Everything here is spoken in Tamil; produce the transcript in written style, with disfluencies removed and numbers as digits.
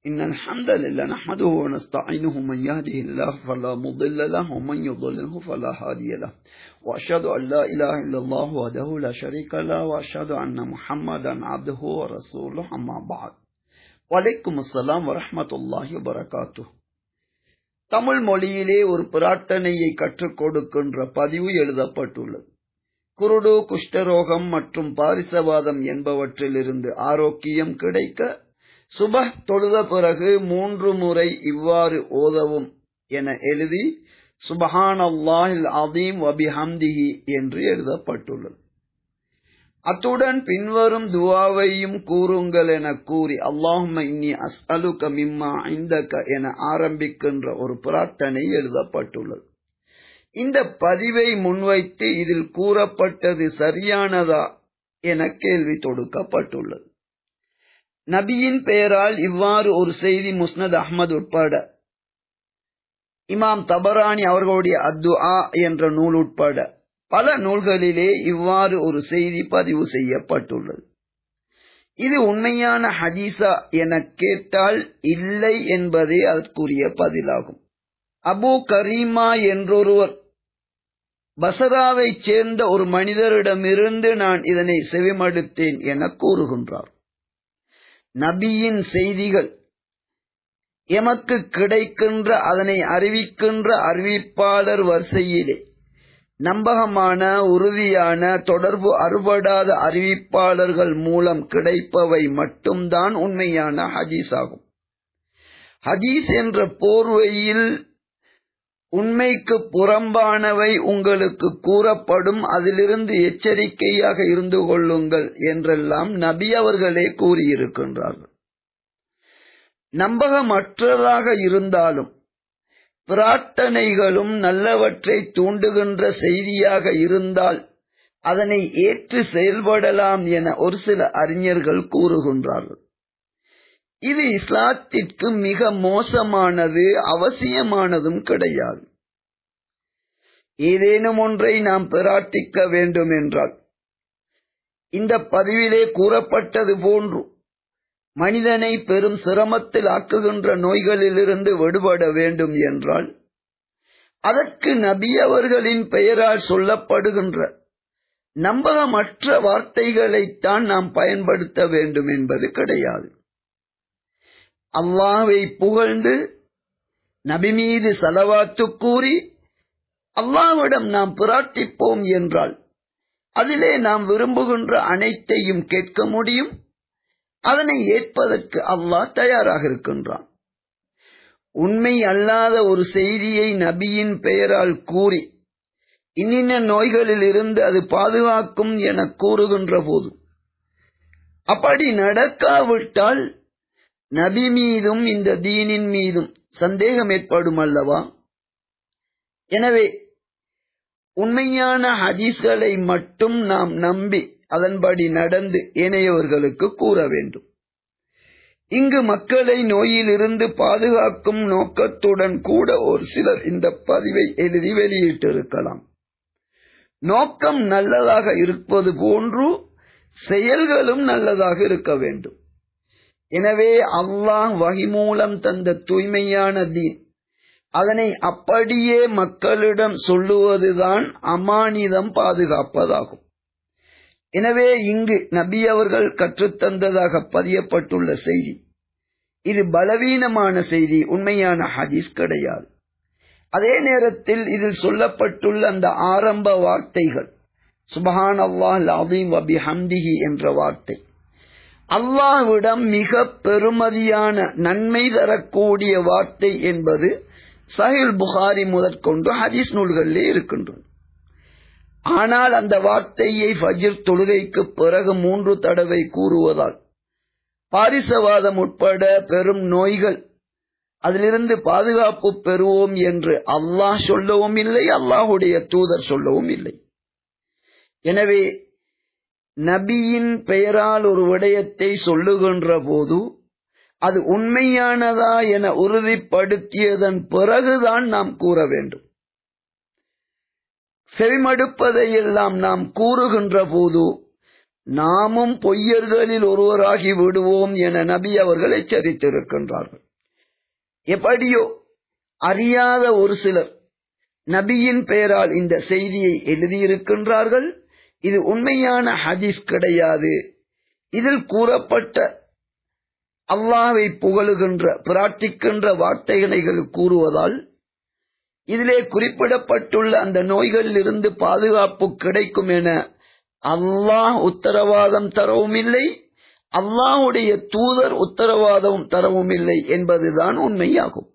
إن الحمد لله نحمده ونستعينه من يهده الله فلا مضل له ومن يضلله فلا هادي له وأشهد أن لا إله إلا الله وحده لا شريك له وأشهد أن محمدا عبده ورسوله أما بعد وعليكم السلام ورحمة الله وبركاته. தமிழ் மொழியிலே ஒரு பிரார்த்தனையை கற்றுக் கொடுக்கின்ற பதிவு எழுதப்பட்டுள்ளது. குருடு, குஷ்டரோகம் மற்றும் பாரிசவாதம் என்பவற்றிலிருந்து ஆரோக்கியம் கிடைக்க சுபஹ் தொழுத பிறகு 3 முறை இவ்வாறு ஓதவும் என எழுதி சுப்ஹானல்லாஹில் அஸீம் வ பிஹம்திஹி என்று எழுதப்பட்டுள்ளது. அத்துடன் பின்வரும் துஆவையும் கூறுங்கள் என கூறி அல்லாஹும்ம இன்னி அஸ்அலுக மிம்மா இந்தக என ஆரம்பிக்கின்ற ஒரு பிரார்த்தனை எழுதப்பட்டுள்ளது. இந்த பதிவை முன்வைத்து இதில் கூறப்பட்டது சரியானதா என கேள்வி தொடுக்கப்பட்டுள்ளது. நபியின் பெயரால் இவ்வாறு ஒரு செய்தி முஸ்னத் அஹ்மத் உட்பட இமாம் தபரானி அவர்களுடைய அத்துஆ என்ற நூல் உட்பட பல நூல்களிலே இவ்வாறு ஒரு செய்தி பதிவு செய்யப்பட்டுள்ளது. இது உண்மையான ஹதீஸா என கேட்டால் இல்லை என்பதே அதற்குரிய பதிலாகும். அபு கரீமா என்றொருவர் பசராவை சேர்ந்த ஒரு மனிதரிடமிருந்து நான் இதனை செவிமடுத்தேன் என கூறுகின்றார். நபியின் செய்திகள் எமக்கு கிடைக்கின்ற அதனை அறிவிக்கின்ற அறிவிப்பாளர் வரிசையிலே நம்பகமான, உறுதியான, தொடர்பு அறுபடாத அறிவிப்பாளர்கள் மூலம் கிடைப்பவை மட்டும்தான் உண்மையான ஹதீஸ் ஆகும். ஹதீஸ் என்ற போர்வையில் உண்மைக்கு புறம்பானவை உங்களுக்கு கூறப்படும், அதிலிருந்து எச்சரிக்கையாக இருந்து கொள்ளுங்கள் என்றெல்லாம் நபி அவர்களே கூறியிருக்கின்றார்கள். நம்பகமற்றதாக இருந்தாலும் பிரார்த்தனைகளும் நல்லவற்றை தூண்டுகின்ற செய்தியாக இருந்தால் அதனை ஏற்று செயல்படலாம் என ஒரு சில அறிஞர்கள் கூறுகின்றார்கள். இது இஸ்லாத்திற்கு மிக மோசமானது, அவசியமானதும் கிடையாது. ஏதேனும் ஒன்றை நாம் பிரார்த்திக்க வேண்டும் என்றால் இந்த பதிவிலே கூறப்பட்டது போன்று மனிதனை பெரும் சிரமத்தில் ஆக்குகின்ற நோய்களிலிருந்து விடுபட வேண்டும் என்றால் அதற்கு நபி அவர்களின் பெயரால் சொல்லப்படுகின்ற நம்பகமற்ற வார்த்தைகளைத்தான் நாம் பயன்படுத்த வேண்டும் என்பது கிடையாது. அல்லாஹ்வை புகழ்ந்து நபி மீது ஸலவாத்து கூறி அல்லாஹ்விடம் நாம் பிரார்த்திப்போம் என்றால் அதிலே நாம் விரும்புகின்ற அனைத்தையும் கேட்க முடியும். அதனை ஏற்பதற்கு அல்லாஹ் தயாராக இருக்கின்றான். உண்மை அல்லாத ஒரு செய்தியை நபியின் பெயரால் கூறி இன்னின்ன நோய்களில் இருந்து அது பாதுகாக்கும் என கூறுகின்ற போது அப்படி நடக்காவிட்டால் நபி மீதும் இந்த தீனின் மீதும் சந்தேகம் ஏற்படும் அல்லவா? எனவே உண்மையான ஹதீஸ்களை மட்டும் நாம் நம்பி அதன்படி நடந்து ஏனையவர்களுக்கு கூற வேண்டும். இங்கு மக்களை நோயிலிருந்து பாதுகாக்கும் நோக்கத்துடன் கூட ஒரு சிலர் இந்த பதிவை எழுதி வெளியிட்டிருக்கலாம். நோக்கம் நல்லதாக இருப்பது போன்று செயல்களும் நல்லதாக இருக்க வேண்டும். எனவே அல்லாஹ் வஹி மூலம் தந்த தூய்மையான தீன் அதனை அப்படியே மக்களிடம் சொல்லுவதுதான் அமானிதம் பாதுகாப்பதாகும். எனவே இங்கு நபி அவர்கள் கற்றுத்தந்ததாக பதியப்பட்டுள்ள செய்தி இது பலவீனமான செய்தி, உண்மையான ஹதீஸ் கிடையாது. அதே நேரத்தில் இதில் சொல்லப்பட்டுள்ள அந்த ஆரம்ப வார்த்தைகள் சுப்ஹானல்லாஹில் அஸீம் வ பிஹம்திஹி என்ற வார்த்தை அல்லாஹ்விடம் மிக பெருமதியான நன்மை தரக்கூடிய வார்த்தை என்பது சஹீஹ் புகாரி முதற்கொண்டு ஹதீஸ் நூல்களிலே இருக்கின்றது. ஆனால் அந்த வார்த்தையை ஃபஜ்ர் தொழுகைக்கு பிறகு 3 தடவை கூறுவதால் பாரிசவாதம் உட்பட பெரும் நோய்கள் அதிலிருந்து பாதுகாப்பு பெறுவோம் என்று அல்லாஹ் சொல்லவும் இல்லை, அல்லாஹுடைய தூதர் சொல்லவும் இல்லை. எனவே நபியின் பெயரால் ஒரு விடயத்தை சொல்லுகின்ற போது அது உண்மையானதா என உறுதிப்படுத்தியதன் பிறகுதான் நாம் கூற வேண்டும். செவிமடுப்பதையெல்லாம் நாம் கூறுகின்ற போது நாமும் பொய்யர்களில் ஒருவராகி விடுவோம் என நபி அவர்கள் எச்சரித்திருக்கின்றார்கள். எப்படியோ அறியாத ஒரு சிலர் நபியின் பெயரால் இந்த செய்தியை எழுதியிருக்கின்றார்கள். இது உண்மையான ஹதீஸ் கிடையாது. இதில் கூறப்பட்ட அல்லாஹ்வை புகழுகின்ற பிரார்த்திக்கின்ற வார்த்தைகளை கூறுவதால் இதிலே குறிப்பிடப்பட்டுள்ள அந்த நோய்களிலிருந்து பாதுகாப்பு கிடைக்கும் என அல்லாஹ் உத்தரவாதம் தரவும் இல்லை, அல்லாஹ்வுடைய தூதர் உத்தரவாதம் தரவும் இல்லை என்பதுதான் உண்மையாகும்.